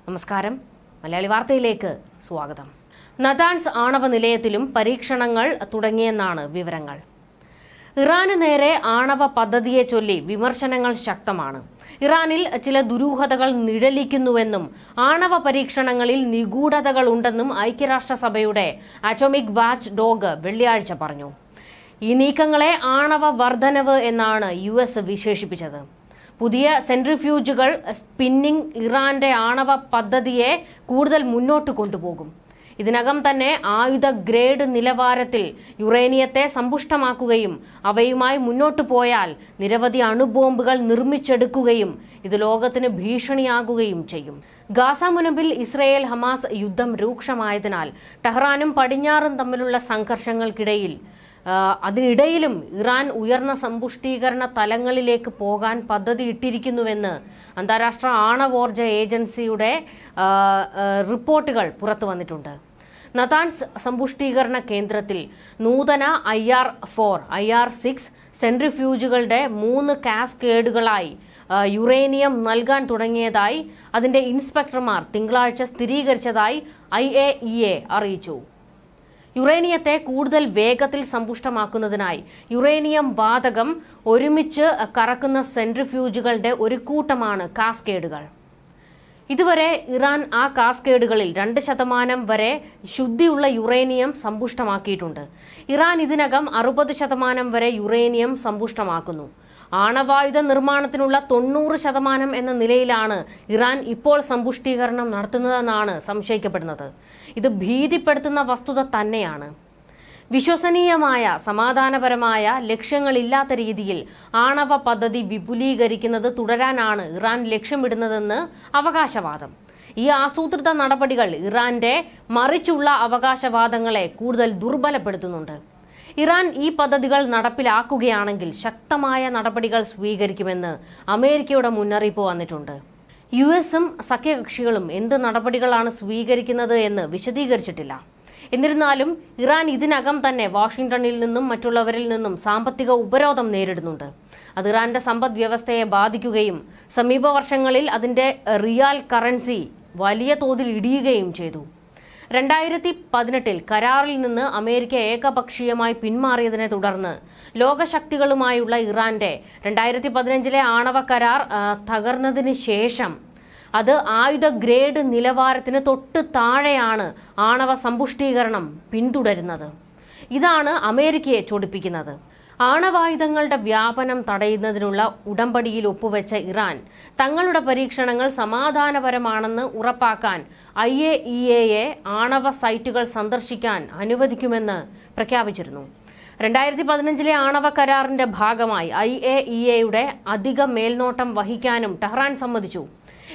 നമസ്കാരം. മലയാളി വാർത്തയിലേക്ക് സ്വാഗതം. നതാൻസ് ആണവ നിലയത്തിലും പരീക്ഷണങ്ങൾ തുടങ്ങിയെന്നാണ് വിവരങ്ങൾ. ഇറാന് നേരെ ആണവ പദ്ധതിയെ ചൊല്ലി വിമർശനങ്ങൾ ശക്തമാണ്. ഇറാനിൽ ചില ദുരൂഹതകൾ നിഴലിക്കുന്നുവെന്നും ആണവ പരീക്ഷണങ്ങളിൽ നിഗൂഢതകൾ ഉണ്ടെന്നും ഐക്യരാഷ്ട്രസഭയുടെ അറ്റോമിക് വാച്ച് ഡോഗ് വെള്ളിയാഴ്ച പറഞ്ഞു. ഈ നീക്കങ്ങളെ ആണവ വർധനവ് എന്നാണ് US വിശേഷിപ്പിച്ചത്. പുതിയ സെൻട്രിഫ്യൂജുകൾ സ്പിന്നിംഗ് ഇറാന്റെ ആണവ പദ്ധതിയെ കൂടുതൽ മുന്നോട്ട് കൊണ്ടുപോകും. ഇതിനകം തന്നെ ആയുധ ഗ്രേഡ് നിലവാരത്തിൽ യുറേനിയത്തെ സമ്പുഷ്ടമാക്കുകയും അവയുമായി മുന്നോട്ടു പോയാൽ നിരവധി അണുബോംബുകൾ നിർമ്മിച്ചെടുക്കുകയും ഇത് ലോകത്തിന് ഭീഷണിയാകുകയും ചെയ്യും. ഗാസ മുനമ്പിൽ ഇസ്രയേൽ ഹമാസ് യുദ്ധം രൂക്ഷമായതിനാൽ ടെഹ്റാനും പടിഞ്ഞാറും തമ്മിലുള്ള സംഘർഷങ്ങൾക്കിടയിൽ അതിനിടയിലും ഇറാൻ ഉയർന്ന സമ്പുഷ്ടീകരണ തലങ്ങളിലേക്ക് പോകാൻ പദ്ധതി ഇട്ടിരിക്കുന്നുവെന്ന് അന്താരാഷ്ട്ര ആണവോർജ ഏജൻസിയുടെ റിപ്പോർട്ടുകൾ പുറത്തുവന്നിട്ടുണ്ട്. നതാൻസ് സമ്പുഷ്ടീകരണ കേന്ദ്രത്തിൽ നൂതന IR-4, IR-6 സെൻട്രിഫ്യൂജുകളുടെ 3 കാസ്കേഡുകളായി യുറേനിയം നൽകാൻ തുടങ്ങിയതായി അതിന്റെ ഇൻസ്പെക്ടർമാർ തിങ്കളാഴ്ച സ്ഥിരീകരിച്ചതായി IAEA അറിയിച്ചു. യുറേനിയത്തെ കൂടുതൽ വേഗത്തിൽ സമ്പുഷ്ടമാക്കുന്നതിനായി യുറേനിയം വാതകം ഒരുമിച്ച് കറക്കുന്ന സെൻട്രിഫ്യൂജുകളുടെ ഒരു കൂട്ടമാണ് കാസ്കേഡുകൾ. ഇതുവരെ ഇറാൻ ആ കാസ്കേഡുകളിൽ 2% വരെ ശുദ്ധിയുള്ള യുറേനിയം സമ്പുഷ്ടമാക്കിയിട്ടുണ്ട്. ഇറാൻ ഇതിനകം 60% വരെ യുറേനിയം സമ്പുഷ്ടമാക്കുന്നു. ആണവായുധ നിർമ്മാണത്തിനുള്ള 90% എന്ന നിലയിലാണ് ഇറാൻ ഇപ്പോൾ സമ്പുഷ്ടീകരണം നടത്തുന്നതെന്നാണ് സംശയിക്കപ്പെടുന്നത്. ഇത് ഭീതിപ്പെടുത്തുന്ന വസ്തുത തന്നെയാണ്. വിശ്വസനീയമായ സമാധാനപരമായ ലക്ഷ്യങ്ങളില്ലാത്ത രീതിയിൽ ആണവ പദ്ധതി വിപുലീകരിക്കുന്നത് തുടരാനാണ് ഇറാൻ ലക്ഷ്യമിടുന്നതെന്ന് അവകാശവാദം. ഈ ആസൂത്രിത നടപടികൾ ഇറാന്റെ മറിച്ചുള്ള അവകാശവാദങ്ങളെ കൂടുതൽ ദുർബലപ്പെടുത്തുന്നുണ്ട്. ഇറാൻ ഈ പദ്ധതികൾ നടപ്പിലാക്കുകയാണെങ്കിൽ ശക്തമായ നടപടികൾ സ്വീകരിക്കുമെന്ന് അമേരിക്കയുടെ മുന്നറിയിപ്പ് വന്നിട്ടുണ്ട്. US-ഉം സഖ്യകക്ഷികളും എന്ത് നടപടികളാണ് സ്വീകരിക്കുന്നത് എന്ന് വിശദീകരിച്ചിട്ടില്ല. എന്നിരുന്നാലും ഇറാൻ ഇതിനകം തന്നെ വാഷിംഗ്ടണിൽ നിന്നും മറ്റുള്ളവരിൽ നിന്നും സാമ്പത്തിക ഉപരോധം നേരിടുന്നുണ്ട്. അത് ഇറാന്റെ സമ്പദ് വ്യവസ്ഥയെ ബാധിക്കുകയും സമീപ വർഷങ്ങളിൽ അതിന്റെ റിയാൽ കറൻസി വലിയ തോതിൽ ഇടിയുകയും ചെയ്തു. 2018 കരാറിൽ നിന്ന് അമേരിക്ക ഏകപക്ഷീയമായി പിന്മാറിയതിനെ തുടർന്ന് ലോകശക്തികളുമായുള്ള ഇറാന്റെ 2015 ആണവ കരാർ തകർന്നതിന് ശേഷം അത് ആയുധ ഗ്രേഡ് നിലവാരത്തിന് തൊട്ട് താഴെയാണ് ആണവ സമ്പുഷ്ടീകരണം പിന്തുടരുന്നത്. ഇതാണ് അമേരിക്കയെ ചൊടിപ്പിക്കുന്നത്. ആണവായുധങ്ങളുടെ വ്യാപനം തടയുന്നതിനുള്ള ഉടമ്പടിയിൽ ഒപ്പുവെച്ച ഇറാൻ തങ്ങളുടെ പരീക്ഷണങ്ങൾ സമാധാനപരമാണെന്ന് ഉറപ്പാക്കാൻ IAEA ആണവ സൈറ്റുകൾ സന്ദർശിക്കാൻ അനുവദിക്കുമെന്ന് പ്രഖ്യാപിച്ചിരുന്നു. 2015 ആണവ കരാറിന്റെ ഭാഗമായി IAEAയുടെ അധിക മേൽനോട്ടം വഹിക്കാനും ടെഹ്റാൻ സമ്മതിച്ചു.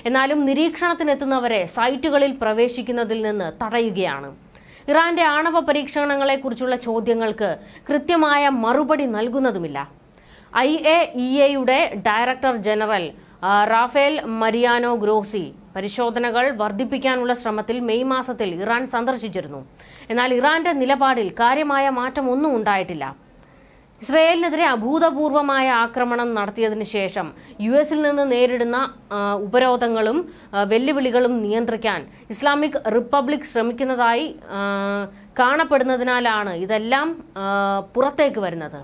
എന്നാലും നിരീക്ഷണത്തിനെത്തുന്നവരെ സൈറ്റുകളിൽ പ്രവേശിക്കുന്നതിൽ നിന്ന് തടയുകയാണ്. ഇറാന്റെ ആണവ പരീക്ഷണങ്ങളെക്കുറിച്ചുള്ള ചോദ്യങ്ങൾക്ക് കൃത്യമായ മറുപടി നൽകുന്നതുമില്ല. IAEAയുടെ director general Rafael Mariano Grossi പരിശോധനകൾ വർദ്ധിപ്പിക്കാനുള്ള ശ്രമത്തിൽ മെയ് മാസത്തിൽ ഇറാൻ സന്ദർശിച്ചിരുന്നു. എന്നാൽ ഇറാന്റെ നിലപാടിൽ കാര്യമായ മാറ്റമൊന്നും ഉണ്ടായിട്ടില്ല. ഇസ്രയേലിനെതിരെ അഭൂതപൂർവമായ ആക്രമണം നടത്തിയതിനു ശേഷം US-ൽ നിന്ന് നേരിടുന്ന ഉപരോധങ്ങളും വെല്ലുവിളികളും നിയന്ത്രിക്കാൻ ഇസ്ലാമിക് റിപ്പബ്ലിക് ശ്രമിക്കുന്നതായി കാണപ്പെടുന്നതിനാലാണ് ഇതെല്ലാം പുറത്തേക്ക് വരുന്നത്.